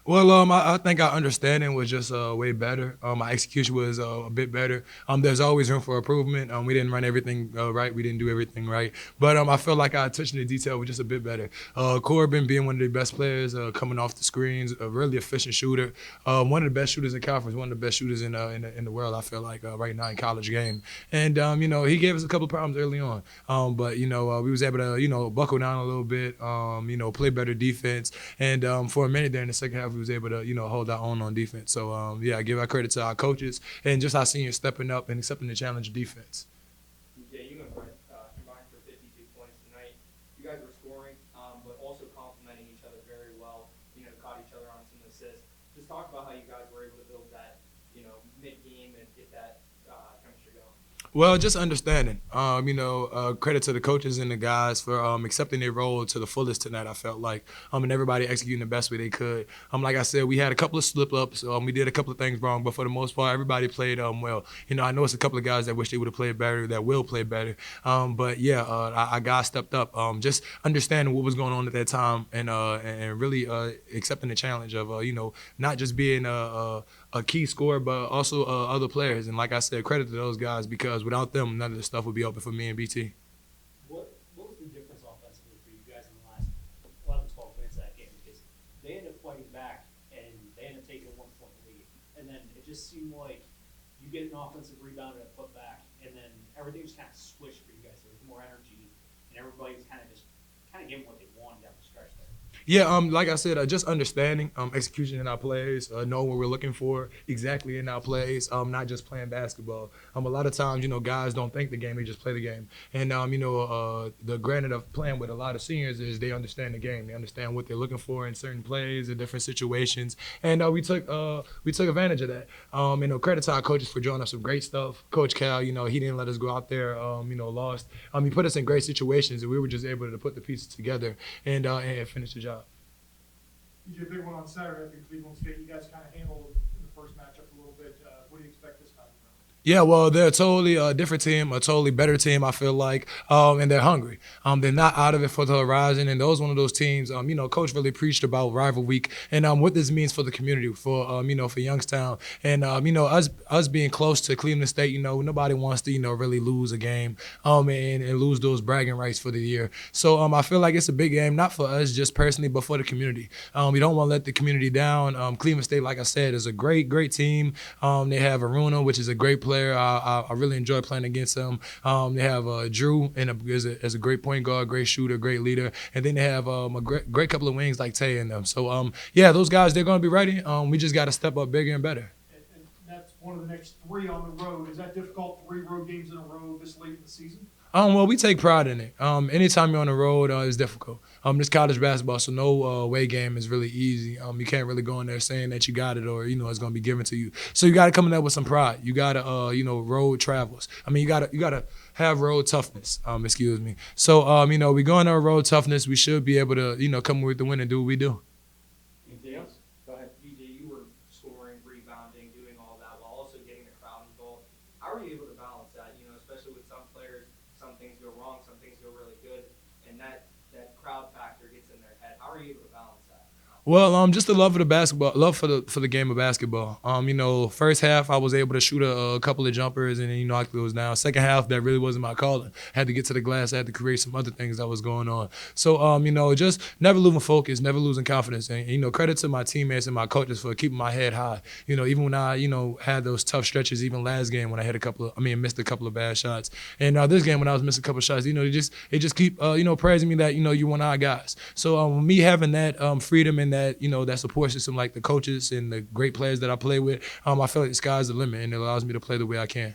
Well, I think our understanding was just way better. My execution was a bit better. There's always room for improvement. We didn't run everything right. We didn't do everything right. But I feel like our attention to detail was just a bit better. Corbin being one of the best players, coming off the screens, a really efficient shooter, one of the best shooters in conference, one of the best shooters in the world. I feel like right now in college game, and he gave us a couple of problems early on. But we was able to buckle down a little bit. Play better defense, and for a minute there in the second half, we was able to hold our own on defense. So I give our credit to our coaches and just our seniors stepping up and accepting the challenge of defense. Yeah, you and Brent combined for 52 points tonight. You guys were scoring, but also complimenting each other very well. Caught each other on some assists. Just talk about how you guys were able to build that, mid-game and get that chemistry going. Well, just understanding. Credit to the coaches and the guys for accepting their role to the fullest tonight. I felt like, and everybody executing the best way they could. Like I said, we had a couple of slip ups. We did a couple of things wrong, but for the most part, everybody played well. I know it's a couple of guys that wish they would have played better, that will play better. But yeah, our guys stepped up. Just understanding what was going on at that time and really accepting the challenge of not just being a key scorer, but also other players. And like I said, credit to those guys because without them, none of this stuff would be open for me and BT. What was the difference offensively for you guys in the last 11, 12 minutes of that game? Because they ended up fighting back and they ended up taking a 1-point lead. And then it just seemed like you get an offensive rebound and a put back, and then everything just kind of switched for you guys. There was more energy, and everybody was kind of getting what they wanted down the stretch there. Yeah, like I said, just understanding execution in our plays, know what we're looking for exactly in our plays, not just playing basketball. A lot of times, guys don't think the game; they just play the game. And the granted of playing with a lot of seniors is they understand the game. They understand what they're looking for in certain plays, in different situations, and we took advantage of that. Credit to our coaches for drawing up some great stuff. Coach Cal, he didn't let us go out there, lost. He put us in great situations, and we were just able to put the pieces together and finish the job. DJ, big one on Saturday up in Cleveland State. You guys kind of handled in the first matchup a little bit. What do you expect this time around? Yeah, well, they're a totally different team, a totally better team, I feel like, and they're hungry. They're not out of it for the horizon, and those one of those teams, Coach really preached about rival week and what this means for the community, for Youngstown, and, us being close to Cleveland State, nobody wants to, really lose a game and lose those bragging rights for the year. So I feel like it's a big game, not for us just personally, but for the community. We don't want to let the community down. Cleveland State, like I said, is a great, great team. They have Aruna, which is a great player. I really enjoy playing against them. They have Drew as a great point guard, great shooter, great leader, and then they have a great couple of wings like Tay in them. So those guys, they're going to be ready. We just got to step up bigger and better. And that's one of the next 3 on the road. Is that difficult? 3 road games in a row this late in the season? Well, we take pride in it. Anytime you're on the road, it's difficult. This college basketball, so no away game is really easy. You can't really go in there saying that you got it or it's going to be given to you. So you got to come in there with some pride. You got to road travels. You got to have road toughness. Excuse me. So we go on our road toughness. We should be able to come with the win and do what we do. Anything else? Go ahead. DJ, you were scoring, rebounding, doing all that while also getting the crowd involved. How are you able to balance that? Especially with some players, some things go wrong, some things go really good, and that crowd factor gets in their head. How are you able to balance that? Well, just the love of the basketball, love for the game of basketball. First half I was able to shoot a couple of jumpers and then knock those down. Second half that really wasn't my calling. Had to get to the glass. I had to create some other things that was going on. So just never losing focus, never losing confidence, and credit to my teammates and my coaches for keeping my head high. Even when I had those tough stretches, even last game when I had missed a couple of bad shots, and this game when I was missing a couple of shots, they just keep praising me that you're one of our guys. So me having that freedom and that support system like the coaches and the great players that I play with, I feel like the sky's the limit and it allows me to play the way I can.